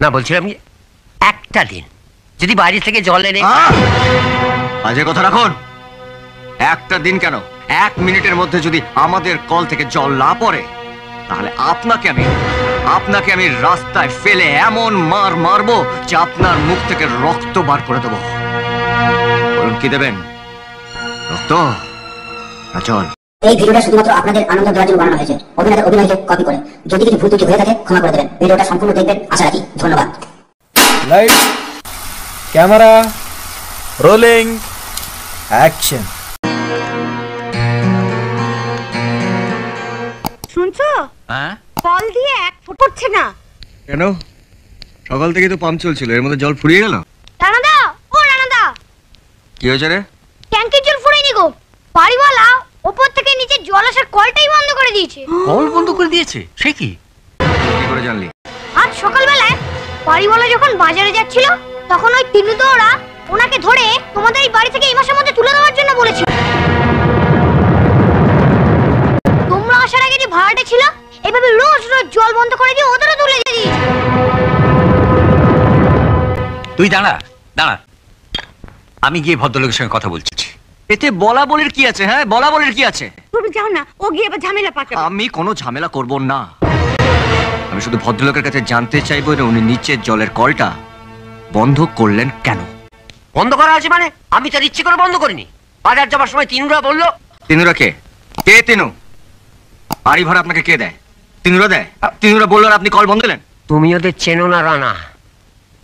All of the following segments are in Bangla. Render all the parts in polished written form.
না বলছিলাম কি একটা দিন যদি বাইরে থেকে জল এনে বাজে কথা রাখুন। একটা দিন কেন, 1 মিনিটের মধ্যে যদি আমাদের কল থেকে জল না পড়ে তাহলে আপনাকে আমি রাস্তায় ফেলে এমন মার মারবো যে আপনার মুখ থেকে রক্ত বার করে দেবো। বলুন কি দেবেন, রক্ত না জল? এই ভিডিওটা শুধুমাত্র আপনাদের আনন্দ দেওয়ার জন্য বানানো হয়েছে। অভিনয়কে কপি করে। যদি কিছু ভুল ত্রুটি হয়ে থাকে ক্ষমা করে দেবেন। ভিডিওটা সম্পূর্ণ দেখবেন আশা রাখি। ধন্যবাদ। Light, camera, rolling, action. শুনছো? হ্যাঁ, কল দিয়ে এক ফুট পড়ছে না কেন? সকাল থেকে তো পাম্প চলছিল, এর মধ্যে জল ফুরিয়ে গেল। রানাদা, ও রানাদা, কি হয়েছে রে? ট্যাঙ্কির জল ফুরায়নি গো। বাড়িওয়ালা উপর থেকে নিচে জল আসার কলটাই বন্ধ করে দিয়েছে। কল বন্ধ করে দিয়েছে? সে কি করে জানলি? আজ সকালবেলায় বাড়িওয়ালা যখন বাজারে যাচ্ছিল তখন ওই তিনুদা ওরা ওনাকে ধরে তোমাদের এই বাড়ি থেকে এই মাসের মধ্যে তুলে দেওয়ার জন্য বলেছিল। তোমরা আসার আগে যে ভাড়াটা ছিল এভাবে রোজ রোজ জল বন্ধ করে দিয়ে ওদেরও তুলে দিয়েছে। তুই দাঁড়া, আমি গিয়ে ভদ্রলোকের সঙ্গে কথা বলছি। এতে বলা বলির কি আছে? হ্যাঁ, বলা বলির কি আছে? তুমি যাও না, ও গিয়ে আবার ঝামেলা পাকাবে। আমি কোনো ঝামেলা করব না। আমি শুধু ভদ্রলোকের কাছে জানতে চাইবো যে উনি নিচের জলের কলটা বন্ধ করলেন কেন? বন্ধ করা আছে মানে? আমি তার ইচ্ছে করে বন্ধ করিনি। বাজার যাবার সময় তিনুরা বললো। তিনুরা কে? কে তিনু? বাড়ি ভাড়া আপনাকে কে দেয়? তিনুরা দেয়? তিনুরা বললো আর আপনি কল বন্ধ দিলেন? তুমি ওদের চেনো না রানা,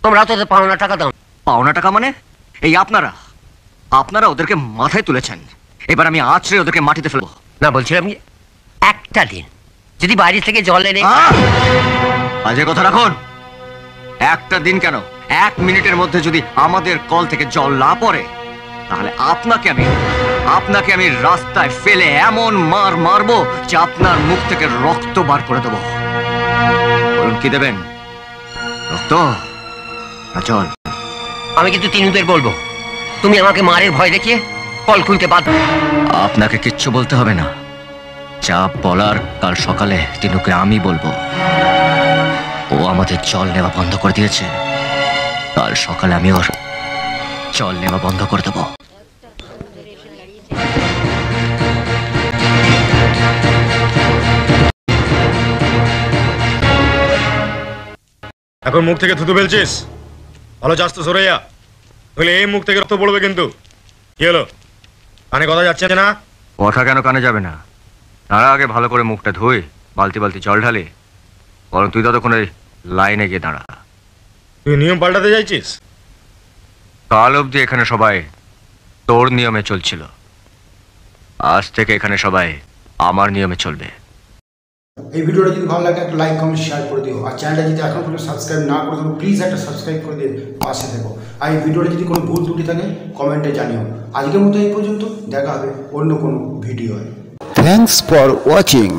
তোমরা তো ওদের পাওনা টাকা দাও। পাওনা টাকা মানে? এই আপনারা ওদেরকে মাথায় তুলেছেন, এবার আমি আছড়ে ওদেরকে মাটিতে ফেলবো। না বলছিলাম কি একটা দিন যদি বাইরে থেকে জল এনে বাজে কথা রাখুন। একটা দিন কেন, 1 মিনিটের মধ্যে যদি আমাদের কল থেকে জল না পড়ে তাহলে আপনাকে আমি রাস্তায় ফেলে এমন মার মারবো যে আপনার মুখ থেকে রক্ত বার করে দেবো। বলুন কি দেবেন, রক্ত না জল? আমি কিন্তু তিনুদের বলবো তুমি আমাকে মারের ভয় দেখিয়ে কল খুলতে বাধ্য। আপনাকে কিচ্ছু বলতে হবে না, যা বলার কাল সকালে তিনুকে আমি বলবো। ও আমাদের জল নেওয়া বন্ধ করে দিয়েছে, কাল সকালে আমি ওর জল নেওয়া বন্ধ করে দেবো। এখন মুখ থেকে থুতু ফেলছিস? ভালো যাস তো সরে যা, তাহলে এই মুখ থেকে রক্ত পড়বে কিন্তু। কি হলো, কানে কথা যাচ্ছে না? কথা কেন কানে যাবে না? তারা আগে ভালো করে মুখটা ধুই, বালতি বালতি জল ঢালি। বরং তুই ততক্ষণ ওই লাইনে গিয়ে দাঁড়া। তুই নিয়ম পাল্টাতে চাইছিস? কাল অবধি এখানে সবাই তোর নিয়মে চলছিল, আজ থেকে এখানে সবাই আমার নিয়মে চলবে। এই ভিডিওটা যদি ভালো লাগে একটা লাইক কমেন্ট শেয়ার করে দিও। আর চ্যানেলটা যদি এখন পর্যন্ত সাবস্ক্রাইব না করে থাকো প্লিজ একটা সাবস্ক্রাইব করে দিয়ে পাশে থেকো। আর এই ভিডিওটা যদি কোনো ভুল ত্রুটি থাকে কমেন্টে জানিও। আজকের মতো এই পর্যন্ত, দেখা হবে অন্য কোনো ভিডিওয়। Thanks for watching.